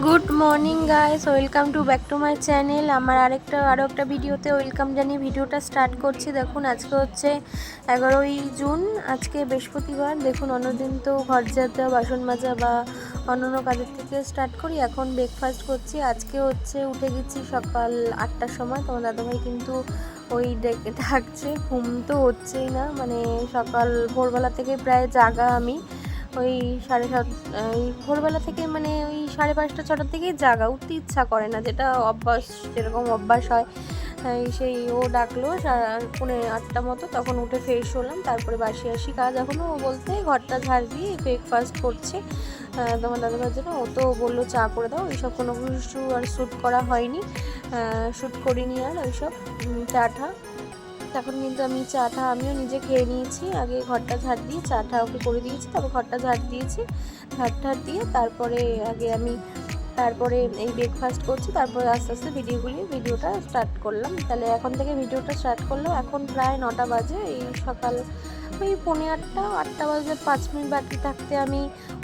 Good morning guys, welcome to back to my channel. আমার আরও একটা ভিডিওতে ওয়েলকাম জানিয়ে ভিডিওটা স্টার্ট করছি। দেখুন, আজকে হচ্ছে 11ই জুন, আজকে বৃহস্পতিবার। দেখুন, অন্যদিন তো ঘর ঝাড়, বাসন মাজা বা অন্যান্য কাজের থেকে স্টার্ট করি। এখন ব্রেকফাস্ট করছি। আজকে হচ্ছে উঠে গেছি সকাল 8টার সময়। তোমার দাদাভাই কিন্তু ওই ডাকছে, ঘুম তো হচ্ছেই না, মানে সকাল ভোরবেলা থেকে প্রায় জাগা আমি। ওই ওই ভোরবেলা থেকে, মানে ওই 5:30 6টার থেকেই জাগা, উঠতে ইচ্ছা করে না, যেটা অভ্যাস, যেরকম অভ্যাস হয়। সেই ও ডাকলো 7:45 মতো, তখন উঠে ফ্রেশ হলাম। তারপরে বাসি কাজ এখনও বলতে ঘরটা ঝাড় দিয়ে ব্রেকফাস্ট করছি তোমার দাদাভাইয়ের জন্য। ও তো বললো চা করে দাও, এইসব কোনো কিছু আর শ্যুট করা হয়নি, শ্যুট করিনি আর ওইসব চাটা। তখন কিন্তু আমি চাটা আমিও নিজে খেয়ে নিয়েছি। আগে ঘরটা ঝাড় দিয়ে চাটা ওকে করে দিয়েছি, তারপর ঘরটা ঝাড় দিয়েছি, ঝাড় দিয়ে তারপরে তারপরে এই ব্রেকফাস্ট করছি। তারপরে আস্তে আস্তে ভিডিওটা স্টার্ট করলাম। তাহলে এখন থেকে ভিডিওটা স্টার্ট করলাম। এখন প্রায় 9টা বাজে, এই সকাল ওই 8:45 বাজে 5 মিনিট বাকি থাকতে আমি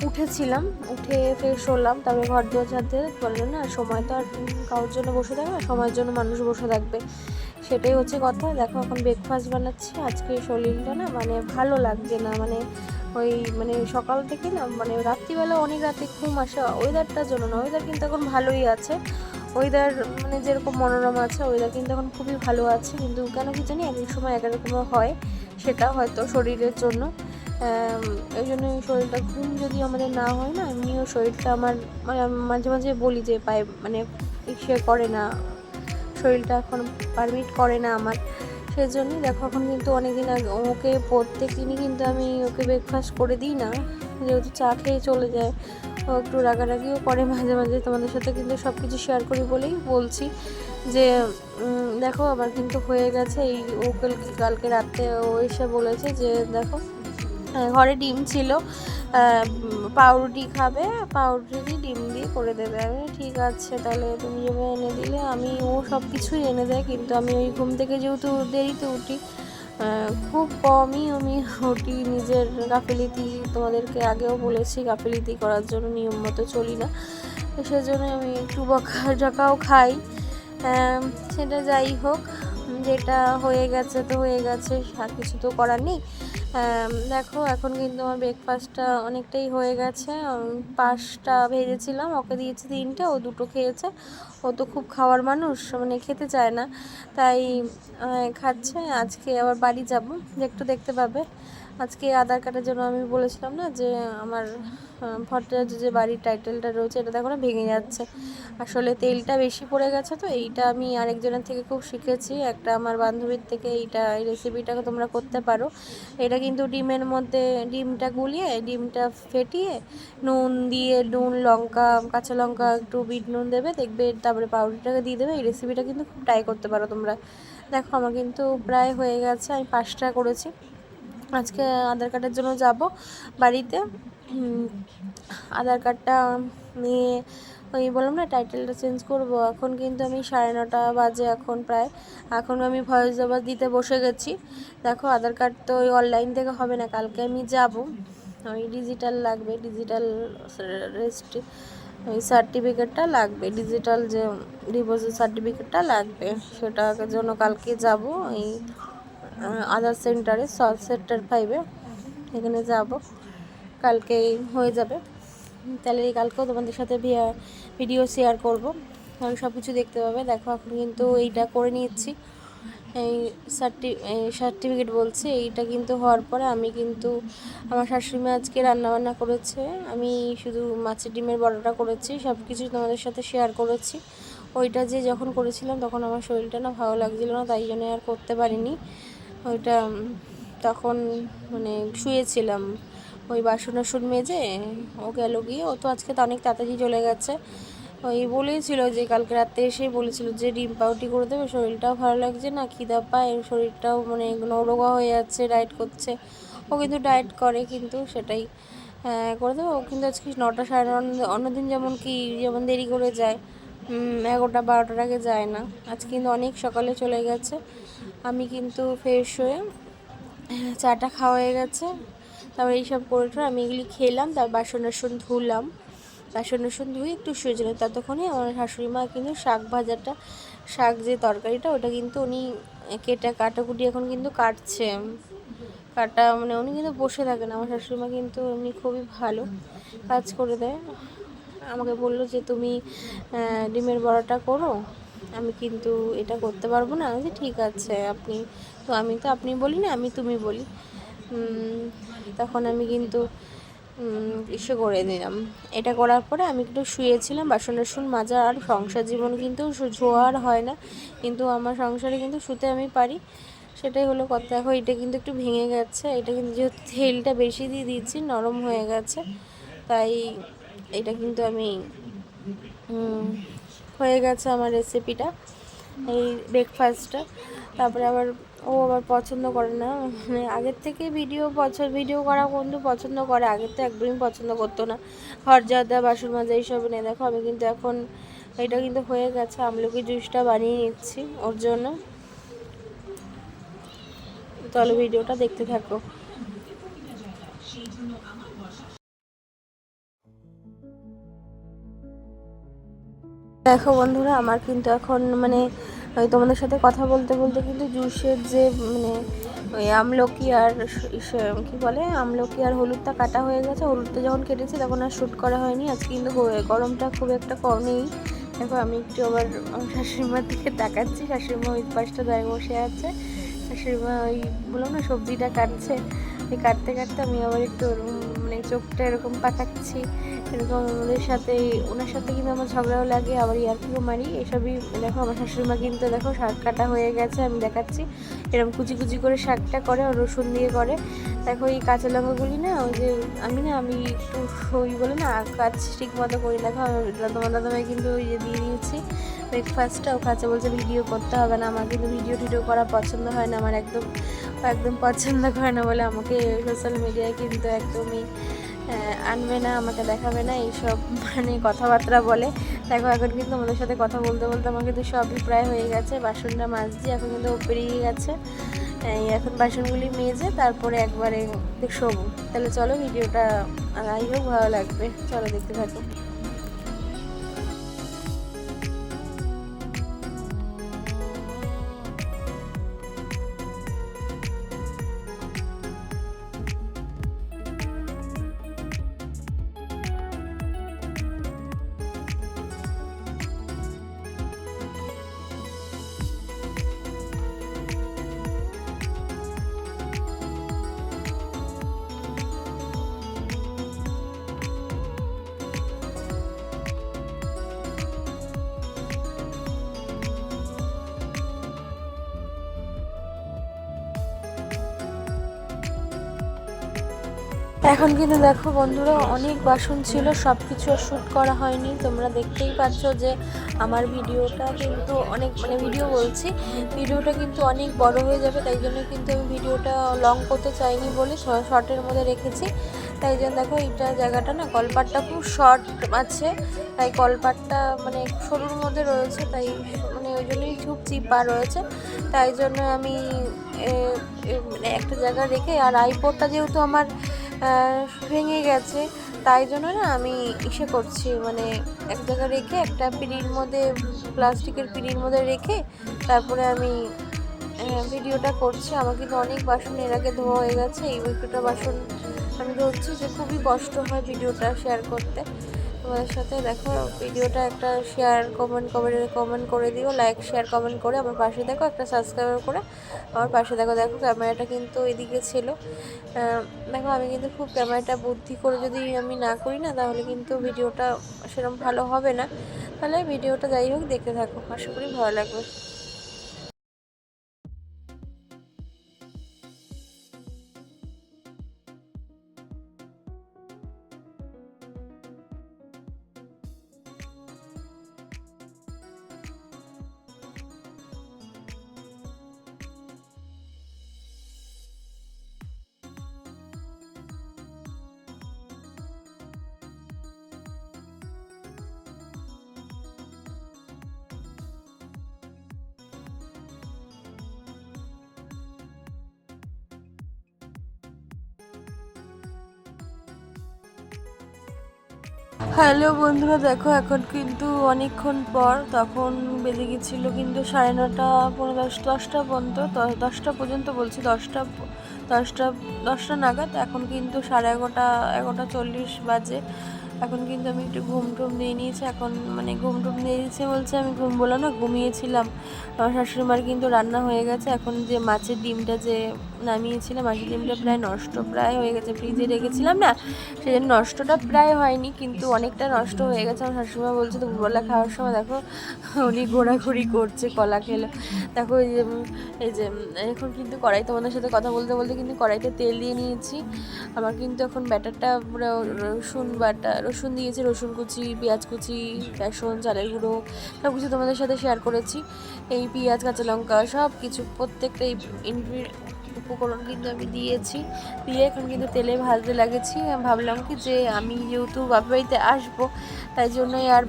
উঠেছিলাম। উঠে ফ্রেশ হলাম, তারপরে ঘর দুয়ার ঝাড়তে বললেন না, সময় তো আর কারোর জন্য বসে থাকবে না, সময়ের জন্য মানুষ বসে থাকবে, সেটাই হচ্ছে কথা। দেখো, এখন ব্রেকফাস্ট বানাচ্ছি। আজকে শরীরটা না, মানে ভালো লাগছে না, মানে সকাল থেকে না, মানে রাত্রিবেলা অনেক রাতে ঘুম আসে, ওয়েদারটার জন্য না। ওয়েদার কিন্তু এখন ভালোই আছে, ওয়েদার মানে যেরকম মনোরম আছে, ওয়েদার কিন্তু এখন খুবই ভালো আছে। কিন্তু কেন কি জানি এক এক সময় এক রকম হয়, সেটা হয়তো শরীরের জন্য। এই জন্যই শরীরটা, ঘুম যদি আমাদের না হয় না, এমনিও শরীরটা আমার, মানে মাঝে মাঝে বলি যে পায়ে, মানে সে করে না, শরীরটা এখন পারমিট করে না আমার। সেই জন্যই দেখো, এখন কিন্তু অনেকদিন আগে ওকে প্রত্যেক দিনই কিন্তু আমি ওকে ব্রেকফাস্ট করে দিই না, যেহেতু চা খেয়ে চলে যায়। ও একটু রাগারাগিও করে মাঝে মাঝে। তোমাদের সাথে কিন্তু সব কিছু শেয়ার করি বলেই বলছি যে দেখো, আমার কিন্তু হয়ে গেছে এই। ও কালকে রাতে ও এসে বলেছে যে দেখো, ঘরে ডিম ছিল, পাউরুটি খাবে, পাউরুটি ডিম দিয়ে করে দেবে। আমি ঠিক আছে, তাহলে তুমি যেভাবে এনে দিলে, ও সব কিছুই এনে দেয়, কিন্তু আমি ওই ঘুম থেকে যেহেতু দেরিতে উঠি, খুব কমই আমি উঠি, নিজের গাফিলতি, তোমাদেরকে আগেও বলেছি, গাফিলতি করার জন্য নিয়ম মতো চলি না। তো সেজন্য আমি একটু বকাঝকাও খাই। সেটা যাই হোক, যেটা হয়ে গেছে তো হয়ে গেছে, আর কিছু তো করার নেই। দেখো, এখন কিন্তু আমার ব্রেকফাস্টটা অনেকটাই হয়ে গেছে। 5টা ভেজেছিলাম, ওকে দিয়েছি 3টে, ও 2টো খেয়েছে। ও তো খুব খাওয়ার মানুষ, মানে খেতে চায় না, তাই খাচ্ছে। আজকে আবার বাড়ি যাব, একটু দেখতে পাবে। আজকে আধার কার্ডের জন্য আমি বলেছিলাম না যে আমার ভট্টাচার্য যে বাড়ির টাইটেলটা রয়েছে, এটা দেখো না ভেঙে যাচ্ছে। আসলে তেলটা বেশি পড়ে গেছে, তো এইটা আমি আরেকজনের থেকে খুব শিখেছি, একটা আমার বান্ধবীর থেকে। এই রেসিপিটাকে তোমরা করতে পারো। এটা কিন্তু ডিমের মধ্যে ডিমটা গুলিয়ে, ডিমটা ফেটিয়ে নুন দিয়ে, নুন, লঙ্কা, কাঁচা লঙ্কা, একটু বিট নুন দেবে, দেখবে, তারপরে পাউরুটিটাকে দিয়ে দেবে। এই রেসিপিটা কিন্তু খুব ট্রাই করতে পারো তোমরা। দেখো, আমার কিন্তু প্রায় হয়ে গেছে, আমি 5টা করেছি। আজকে আধার কার্ডের জন্য যাব বাড়িতে। আধার কার্ডটা নিয়ে, ওই বললাম না টাইটেলটা চেঞ্জ করব। এখন কিন্তু আমি 9:30 বাজে, এখন প্রায়। এখন আমি ভয়েস ওভার দিতে বসে গেছি। দেখো, আধার কার্ড তো ওই অনলাইন থেকে হবে না, কালকে আমি যাব। ওই ডিজিটাল লাগবে, ডিজিটাল ওই সার্টিফিকেটটা লাগবে, ডিজিটাল যে ডিপোজিট সার্টিফিকেটটা লাগবে, সেটার জন্য কালকে যাব। এই আধার সেন্টারে, সেক্টর 5-এ, এখানে যাব, কালকেই হয়ে যাবে। তাহলে কালকেও তোমাদের সাথে ভিডিও শেয়ার করব, তাহলে সব কিছু দেখতে পাবে। দেখো, এখন কিন্তু এইটা করে নিচ্ছি, এই সার্টিফিকেট বলছে, এইটা কিন্তু হওয়ার পরে আমি কিন্তু, আমার শাশুড়িমা আজকে রান্নাবান্না করেছে, আমি শুধু মাছের ডিমের বড়াটা করেছি, সব কিছু তোমাদের সাথে শেয়ার করেছি। ওইটা যে যখন করেছিলাম তখন আমার শরীরটা না ভালো লাগছিলো না, তাই জন্য আর করতে পারিনি ওইটা। তখন মানে শুয়েছিলাম, ওই বাসন মেজে ও গেল গিয়ে। ও তো আজকে তো অনেক তাড়াতাড়ি চলে গেছে। ওই বলেছিল যে কালকে রাতে এসেই বলেছিল যে ডিম পাউরুটি করে দেবে, শরীরটাও ভালো লাগছে না, খিদা পায়, শরীরটাও মানে নরোগা হয়ে যাচ্ছে, ডায়েট করছে। ও কিন্তু ডায়েট করে, কিন্তু সেটাই করে দেবে। ও কিন্তু আজকে 9টা 9:30, অন্যদিন যেমন দেরি করে যায়, 11টা 12টার আগে যায় না, আজকে কিন্তু অনেক সকালে চলে গেছে। আমি কিন্তু ফ্রেশ হয়ে, চাটা খাওয়া হয়ে গেছে, তারপর এইসব করে আমি এগুলি খেলাম, তারপর বাসন ধুলাম, বাসন টাসন ধুয়ে একটু শুয়েছিলাম। ততক্ষণে আমার শাশুড়ি মা কিন্তু শাক যে তরকারিটা ওটা কিন্তু উনি কাটাকুটি এখন কিন্তু কাটছে। মানে উনি কিন্তু বসে থাকেন। আমার শাশুড়ি মা কিন্তু এমনি খুবই ভালো কাজ করে দেয়। আমাকে বললো যে তুমি ডিমের বড়াটা করো, আমি কিন্তু এটা করতে পারবো না। আমি ঠিক আছে, আমি তো আপনি বলি না, আমি তুমি বলি। তখন আমি কিন্তু করে দিলাম। এটা করার পরে আমি একটু শুয়েছিলাম। বাসন টাসন মাজা আর সংসার জীবন কিন্তু ঝোয়ার হয় না, কিন্তু আমার সংসারে কিন্তু শুতে আমি পারি, সেটাই হলো কথা। এখন এটা কিন্তু একটু ভেঙে গেছে, এটা কিন্তু যেহেতু তেলটা বেশি দিয়ে দিয়েছি নরম হয়ে গেছে, তাই এটা কিন্তু আমি হয়ে গেছে আমার রেসিপিটা, এই ব্রেকফাস্টটা। তারপরে আবার আবার পছন্দ করে না, মানে আগের থেকে ভিডিও করা কিন্তু পছন্দ করে, আগের তো একদমই পছন্দ করতো না। ঘর ঝাড়, বাসন মাজা এইসব নিয়ে দেখো আমি কিন্তু এখন এটা কিন্তু হয়ে গেছে। আমলকি জুসটা বানিয়ে নিচ্ছি ওর জন্য। চলো ভিডিওটা দেখতে থাকো। দেখো বন্ধুরা, আমার কিন্তু এখন মানে ওই তোমাদের সাথে কথা বলতে বলতে কিন্তু জুসের যে মানে ওই আমলকি আর কী বলে আমলকি আর হলুদটা কাটা হয়ে গেছে। হলুদটা যখন কেটেছি তখন আর শ্যুট করা হয়নি। আজকে কিন্তু গরমটা খুব একটা কম নেই। দেখো আমি একটু আবার আমার শাশুড়িমার দিকে তাকাচ্ছি। শাশুড়িমা ওই পাশটা দাঁড়িয়ে বসে আছে। শাশুড়িমা ওই বললাম না সবজিটা কাটছে, ওই কাটতে কাটতে আমি আবার একটু মানে চোখটা এরকম পাকাচ্ছি। এরকম ওনার সাথে কিন্তু আমার ঝগড়াও লাগে, আবার ইয়ার্কিও মারি, এসবই। দেখো আমার শাশুড়িমা কিন্তু দেখো শাক কাটা হয়ে গেছে, আমি দেখাচ্ছি এরকম কুচি কুচি করে শাকটা করে, আর রসুন দিয়ে করে। দেখো এই কাঁচা লঙ্কাগুলি না, ওই যে আমি একটু ওই বলে না কাজ ঠিক মতো করি। দেখো তোমার দাদাভাই কিন্তু ওই যে দিয়ে দিয়েছি ব্রেকফাস্টটা, ও কাছে বলছে ভিডিও করতে হবে না। আমার কিন্তু ভিডিও করা পছন্দ হয় না, আমার একদম পছন্দ করে না বলে আমাকে সোশ্যাল মিডিয়ায় কিন্তু একদমই আনবে না, আমাকে দেখাবে না, এইসব মানে কথাবার্তা বলে। দেখো এখন কিন্তু আমাদের সাথে কথা বলতে বলতে আমার কিন্তু সবই প্রায় হয়ে গেছে। বাসনটা মাজছি, এখন কিন্তু পেরিয়ে গেছে। এখন বাসনগুলি মেজে তারপরে একবারে শোবো। তাহলে চলো ভিডিওটা আই হোক ভালো লাগবে, চলো দেখতে থাকো। এখন কিন্তু দেখো বন্ধুরা, অনেক বাসন ছিল, সব কিছু শ্যুট করা হয়নি। তোমরা দেখতেই পাচ্ছ যে আমার ভিডিওটা কিন্তু অনেক ভিডিওটা কিন্তু অনেক বড় হয়ে যাবে, তাই জন্য কিন্তু আমি ভিডিওটা লং করতে চাইনি বলে শর্টের মধ্যে রেখেছি। তাই জন্য দেখো এইটা জায়গাটা না, কলপাটটা খুব শর্ট আছে, তাই কলপাটটা মানে সরুর মধ্যে রয়েছে, তাই মানে ওই জন্যই খুব চিপা রয়েছে। তাই জন্য আমি মানে একটা জায়গা রেখে, আর আইপডটা যেহেতু আমার ভেঙে গেছে, তাই জন্য না আমি করছি, মানে এক জায়গায় রেখে একটা পিঁড়ির মধ্যে, প্লাস্টিকের পিঁড়ির মধ্যে রেখে তারপরে আমি ভিডিওটা করছি। আমার কিন্তু অনেক বাসন এর আগে ধোয়া হয়ে গেছে, এই দুটো বাসন আমি ধরছি যে খুবই কষ্ট হয় ভিডিওটা শেয়ার করতে তোমাদের সাথে। দেখো ভিডিওটা একটা শেয়ার কমেন্ট করে দিও, লাইক শেয়ার কমেন্ট করে আমার পাশে দেখো, একটা সাবস্ক্রাইব করে আমার পাশে দেখো। ক্যামেরাটা কিন্তু এদিকে ছিল। দেখো আমি কিন্তু খুব ক্যামেরাটা বুদ্ধি করে যদি আমি না করি না, তাহলে কিন্তু ভিডিওটা সেরকম ভালো হবে না। তাহলে ভিডিওটা যাই হোক দেখতে থাকো, আশা করি ভালো লাগবে। হ্যালো বন্ধুরা, দেখো এখন কিন্তু অনেকক্ষণ পর, তখন বেজে গেছিলো কিন্তু 9:30 10টা পর্যন্ত, 10টা পর্যন্ত বলছি, 10টা 10টা নাগাদ। এখন কিন্তু 11:30 11:40 বাজে। এখন কিন্তু আমি একটু ঘুম টুম দিয়ে নিয়েছি। এখন মানে ঘুম টুম দিয়ে দিয়েছে বলছে, আমি ঘুম বললাম না, ঘুমিয়েছিলাম। আমার শাশুড়িমার কিন্তু রান্না হয়ে গেছে। এখন যে মাছের ডিমটা যে নামিয়েছিলাম, মাছের ডিমটা প্রায় নষ্ট প্রায় হয়ে গেছে, ফ্রিজে রেখেছিলাম না, সেই জন্য নষ্টটা প্রায় হয়নি কিন্তু অনেকটা নষ্ট হয়ে গেছে। আমার শাশুড়িমা বলছে দুপুরবেলা খাওয়ার সময় দেখো উনি ঘোরাঘুরি করছে কলা খেলো। দেখো এই যে এখন কিন্তু কড়াই, তোমাদের সাথে কথা বলতে বলতে কিন্তু কড়াইতে তেল দিয়ে নিয়েছি। আমার কিন্তু এখন ব্যাটারটা পুরো রসুন দিয়েছি, রসুন কুচি, পেঁয়াজ কুচি, বেসন, চালের গুঁড়ো, সব কিছু তোমাদের সাথে শেয়ার করেছি। এই পেঁয়াজ, কাঁচা লঙ্কা সব কিছু প্রত্যেকটা উপকরণ কিন্তু আমি দিয়েছি। দিয়ে এখন কিন্তু তেলে ভাজতে লাগেছি। ভাবলাম কি যে আমি যেহেতু বাপের বাড়িতে আসবো, তাই জন্যই আর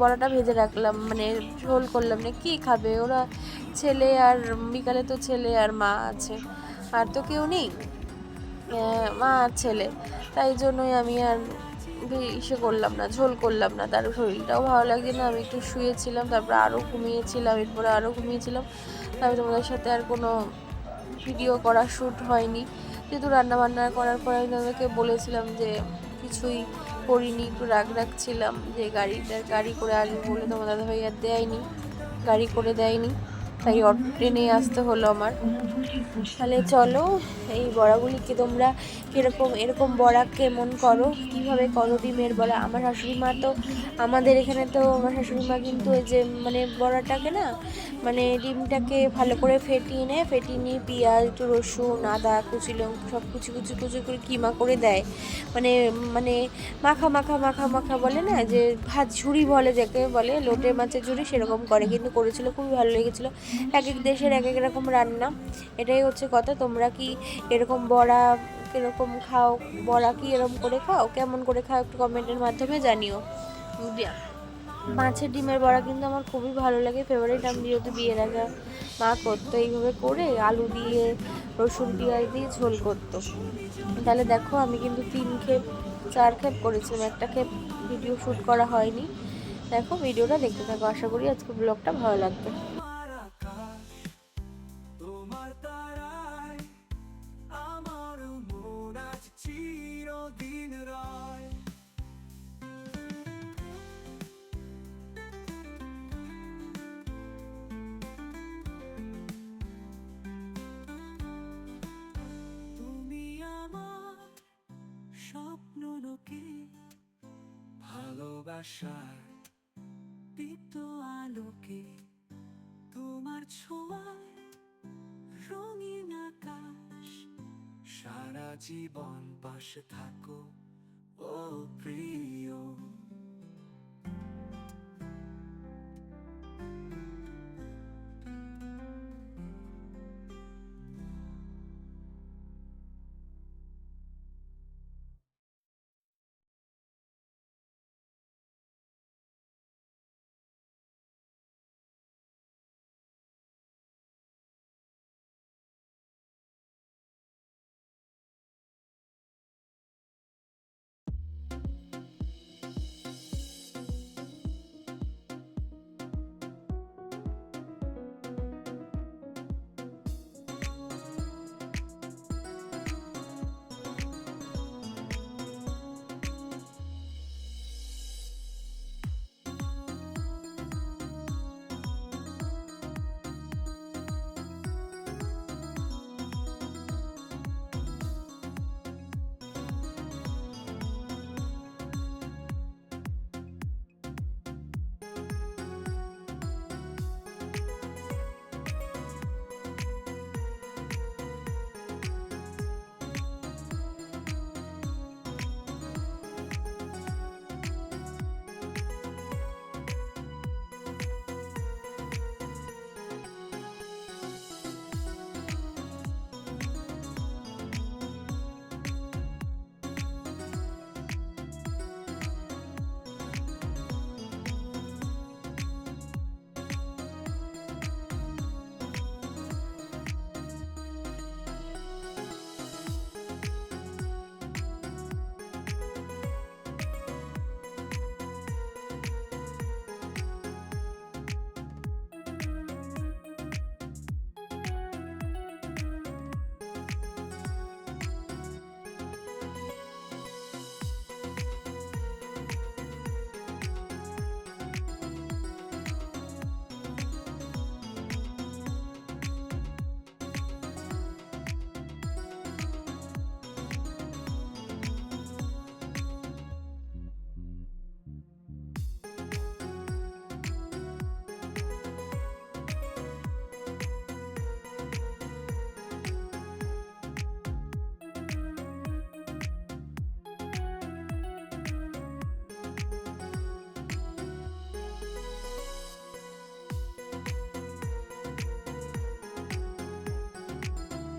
বড়াটা ভেজে রাখলাম, মানে ঝোল করলাম না। কি খাবে ওরা, ছেলে আর বিকালে তো ছেলে আর মা আছে, আর তো কেউ নেই, মা আর ছেলে। তাই জন্যই আমি আর করলাম না, ঝোল করলাম না। তার শরীরটাও ভালো লাগছে না, আমি একটু শুয়েছিলাম, তারপর আরও ঘুমিয়েছিলাম, এরপরে আরও ঘুমিয়েছিলাম। তারপর তোমাদের সাথে আর কোনো ভিডিও করা শ্যুট হয়নি, যেহেতু রান্নাবান্না করার পরে আমি তোমাদেরকে বলেছিলাম যে কিছুই করিনি, একটু রাখছিলাম যে গাড়ি করে আসবে বলে তোমার দাদাভাই আর দেয়নি, গাড়ি করে দেয়নি, তাই ট্রেনে আসতে হলো আমার। তাহলে চলো, এই বড়াগুলিকে তোমরা এরকম বড়া কেমন করো, কিভাবে করো ডিমের বড়া। আমার শাশুড়ি মা তো, আমাদের এখানে তো আমার শাশুড়ি মা কিন্তু এই যে মানে বড়াটাকে না, মানে ডিমটাকে ভালো করে ফেটিয়ে নিয়ে পেঁয়াজ, একটু রসুন, আদা, কুচি লঙ্কা সব কুচি কুচি কুচি করে কিমা করে দেয়। মানে মানে মাখা মাখা মাখা মাখা বলে না, যে ভাত ঝুড়ি বলে, যাকে বলে লোটে মাছের ঝুড়ি, সেরকম করে কিন্তু করেছিল, খুবই ভালো লেগেছিলো। এক এক দেশের এক এক রকম রান্না, এটাই হচ্ছে কথা। তোমরা কি এরকম বড়া কীরকম খাও, বড়া কি এরকম করে খাও, কেমন করে খাও, একটু কমেন্টের মাধ্যমে জানিও। মাছের ডিমের বড়া কিন্তু আমার খুবই ভালো লাগে, ফেভারিট। আমি যেহেতু বিয়ের আগে মা করতো এইভাবে করে, আলু দিয়ে রসুন পেঁয়াজ দিয়ে ঝোল করতো। তাহলে দেখো আমি কিন্তু 4 ক্ষেপ করেছিলাম, একটা ক্ষেপ ভিডিও শ্যুট করা হয়নি। দেখো ভিডিওটা দেখতে থাকো, আশা করি আজকে ব্লগটা ভালো লাগবে। স্বপ্ন লোকে ভালোবাসার দীপ্ত আলোকে, তোমার ছোঁয়ায় রঙিন আকাশ, সারা জীবন পাশে থাকো ও প্রিয়।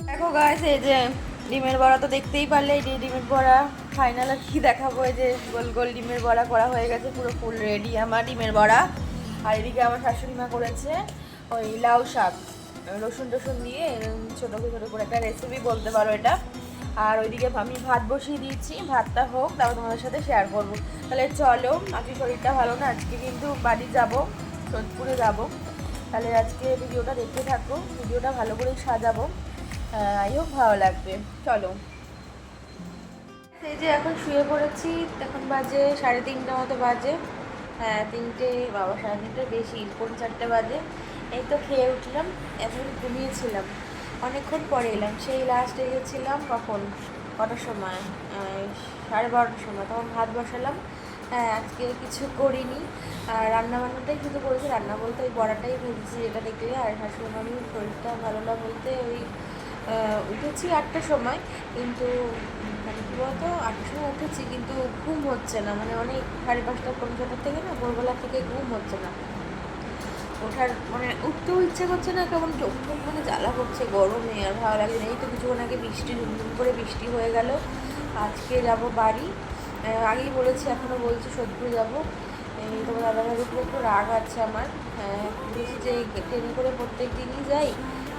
দেখো গাইস, এই যে ডিমের বড়া তো দেখতেই পারলে, এই যে ডিমের বড়া ফাইনাল আর কি দেখাবো। এই যে গোল গোল ডিমের বড়া করা হয়ে গেছে, পুরো ফুল রেডি আমার ডিমের বড়া। আর এদিকে আমার শাশুড়ি মা করেছে ওই লাউ শাক, রসুন টসুন দিয়ে ছোটো ছোটো করে একটা রেসিপি বলতে পারো এটা। আর ওইদিকে আমি ভাত বসিয়ে দিয়েছি, ভাতটা হোক তারপর তোমাদের সাথে শেয়ার করবো। তাহলে চলো, আজকে শরীরটা ভালো না, আজকে কিন্তু বাড়ি যাব, সোদপুরে যাব। তাহলে আজকে ভিডিওটা দেখতে থাকো, ভিডিওটা ভালো করে সাজাবো, আই হোপ ভালো লাগবে। চলো, এই যে এখন শুয়ে পড়েছি, এখন বাজে 3:30 মতো বাজে। হ্যাঁ 3টে, বাবা 3:30 বেশি, 4:30 বাজে। এই তো খেয়ে উঠলাম, এখন ঘুমিয়েছিলাম, অনেকক্ষণ পরে এলাম। সেই লাস্ট গেছিলাম কখন, কটার সময়, 12:30টার সময়, তখন ভাত বসালাম। হ্যাঁ আজকে কিছু করিনি, আর রান্নাবান্নাটাই শুধু করেছি। রান্না বলতে ওই বড়াটাই ভেজেছি যেটা দেখলে। আর শাশুড়ি মামি শরীরটা ভালো না বলতে ওই উঠেছি 8টার সময়, কিন্তু মানে কী বলতো 8টার সময় উঠেছি কিন্তু ঘুম হচ্ছে না, মানে অনেক 5:30 পৌনে 6টার থেকে না, ভোরবেলা থেকে ঘুম হচ্ছে না, ওঠার মানে উঠতেও ইচ্ছে করছে না, কেমন চোখ মুখ মানে জ্বালা করছে গরমে, আর ভালো লাগে না। এই তো কিছুক্ষণ আগে বৃষ্টি, ঝুমঝুম করে বৃষ্টি হয়ে গেল। আজকে যাব বাড়ি, আগেই বলেছি, এখনও বলছি সোদপুর যাব। তোমার দাদাভাইয়ের উপরে একটু রাগ আছে আমার, বলছি যে ট্রেনে করে প্রত্যেক দিনই যাই,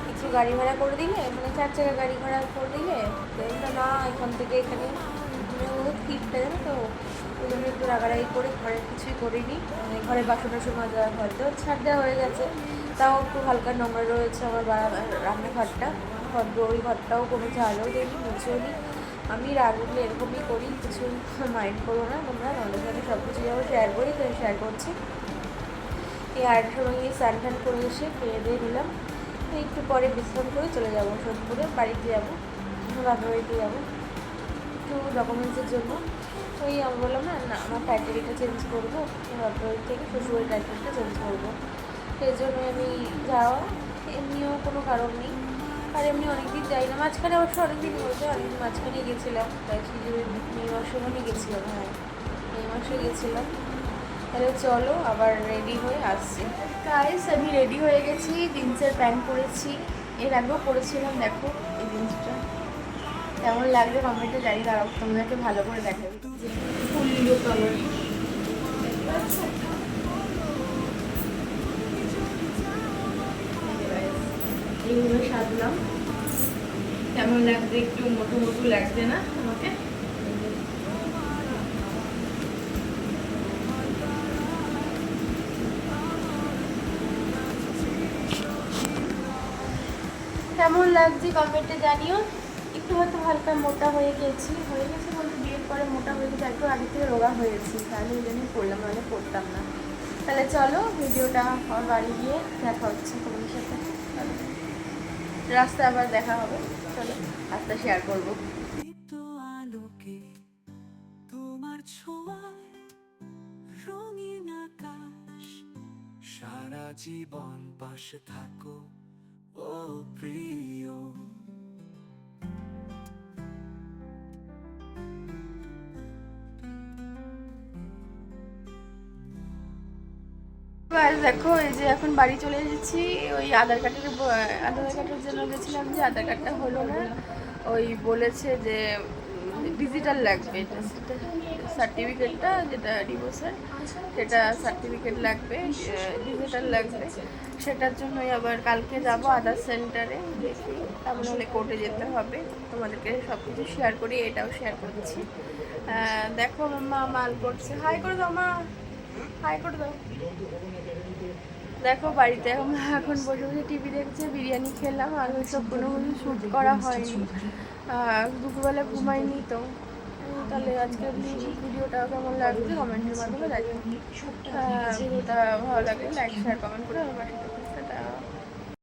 কিছু গাড়ি ভাড়া করে দিলে, মানে 4 চাকা গাড়ি ভাড়া করে দিলে, ট্রেনটা না এখান থেকে এখানে বহুত ফিরতে জানো তো, ওই জন্য একটু রাগারাগি করে ঘরে কিছুই করিনি। ঘরে বাসন টাসন মাজা হয়তো ছাড় দেওয়া হয়ে গেছে, তাও একটু হালকা নোংরা রয়েছে আমার রান্নাঘরটা, ওই ঘরটাও কোনো ঝালও দিইনি, মুছেও নি। আমি রাগ উঠলে এরকমই করি, কিছু মাইন্ড করো না তোমরা, আমাদের সাথে সব কিছু যেমন শেয়ার করি তো শেয়ার করছি। এই 8টার সময় গিয়ে স্নান টান করে এসে খেয়ে দিয়ে নিলাম, একটু পরে বিশ্রাম করে চলে যাবো সোদপুরে, বাড়িতে যাবো, বাবার বাড়িতে যাবো একটু ডকুমেন্টসের জন্য। ওই আমি বললাম না, না আমার টাইটেলটা চেঞ্জ করবো, বাবার বাড়ি থেকে শ্বশুরবাড়ির টাইটেলটা চেঞ্জ করবো, সেই জন্য আমি যাওয়া, এমনিও কোনো কারণ নেই। আর এমনি অনেকদিন যাই না, মাঝখানে অবশ্য অনেকদিন বলতে অনেকদিন মাঝখানে গেছিলাম, প্রায় মে মাসের মধ্যে গেছিলাম, হ্যাঁ মে মাসে গেছিলাম। তাহলে চলো আবার রেডি হয়ে আসছি। গাইস আমি রেডি হয়ে গেছি, জিন্সের প্যান্ট পরেছি, এর আগেও পরেছিলাম। দেখো এই জিন্সটা কেমন লাগবে কমেন্টে জানি, দাঁড়াও তোমাদেরকে ভালো করে দেখাবো। ফুল লুক আমার, এইগুলো সাজলাম, কেমন লাগছে, একটু মোটু মোটু লাগছে না আমাকে? কেমন লাগছে কমেন্টে জানিও। একটু হয়তো হালকা মোটা হয়ে গেছে বলতে বিয়ের পরে মোটা হয়ে গেছে, একটু আগে থেকে রোগা হয়েছি, তাহলে ওই জন্যই পড়লাম, নাহলে পড়তাম না। তাহলে চলো ভিডিওটা আমার বাড়ি গিয়ে দেখা হচ্ছে তোমাদের সাথে, রাস্তায় আবার দেখা হবে, চলো রাস্তা শেয়ার করবো। আলোকে তোমার ছোঁয়ায় রঙিন আকাশ, সারা জীবন পাশে থাকো ও প্রিয়। দেখো এই যে এখন বাড়ি চলে এসেছি, ওই আধার কার্ডের জন্য গেছিলাম, যে আধার কার্ডটা হলো না, ওই বলেছে যে ডিজিটাল লাগবে, সার্টিফিকেটটা যেটা ডিভোর্সের, সেটা সার্টিফিকেট লাগবে, ডিজিটাল লাগবে। সেটার জন্যই আবার কালকে যাব আধার সেন্টারে, দেখি তেমন হলে কোর্টে যেতে হবে। তোমাদেরকে সব কিছু শেয়ার করি, এটাও শেয়ার করছি। দেখো মাম্মা মাল করছে, হাই করে দাও মা, হাই করে দাও। দেখো বাড়িতে এখন বসে বসে টিভি দেখছে, বিরিয়ানি খেলাম, আর ওইসব কোনো কিছু শ্যুট করা হয়নি, দুপুরবেলা ঘুমাইনি তো। তাহলে আজকে ভিডিওটা কেমন লাগছে কমেন্টের মাধ্যমে জানিও। ভিডিওটা ভালো লাগলে লাইক শেয়ার কমেন্ট করে আমার পাশে থাকো।